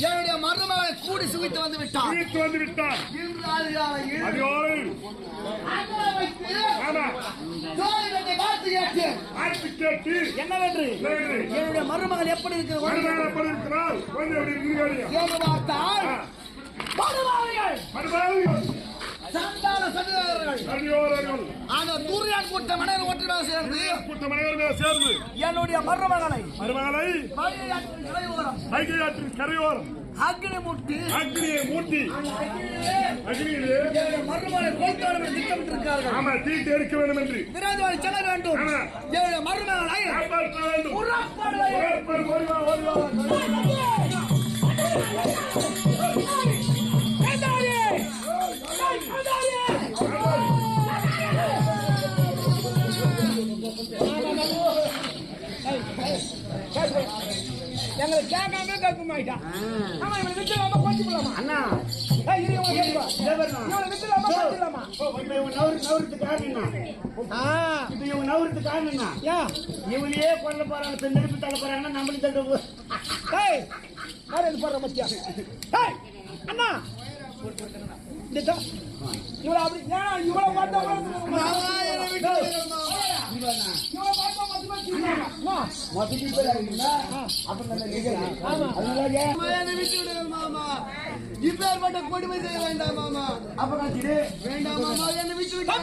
என்னுடைய மருமகளை கூடி சுகித்து வந்து விட்டார். என்னவென்று என்னுடைய மருமகள் எப்படி இருக்கிறார் என்று பார்த்தால் சந்தான சதிகாரர்கள் அந்த துரியான் கூட்ட மனிதர்கள் சேர்ந்து என்னுடைய மருமகளை வைகையாற்றின் கரையோரம் அக்னியை மூட்டி மருமகளை கொய்தாரம் திட்டமிட்டிருக்கிறார்கள். ஆமா, தீட்டு எடுக்க வேண்டும் என்று விராஜ்வாடி செல்ல வேண்டும். மருமகளை எங்களை கேட்காம கேட்க மாட்டா. ஆமா, இவனை விட்டுலாமா கொஞ்சிக்கலாமா அண்ணா? இவனையே கொல்ல போறாங்க, நெருப்பு தள்ள போறாங்கன்னா நம்மளும் தள்ள போற மத்தியா அண்ணா இவ்வளவு அப்படி இவ்வளவு இப்பேற்பட்ட கொடுமை செய்ய வேண்டாம் மாமா. அப்ப வேண்டாம் மாமா, என்ன விட்டு விட்டு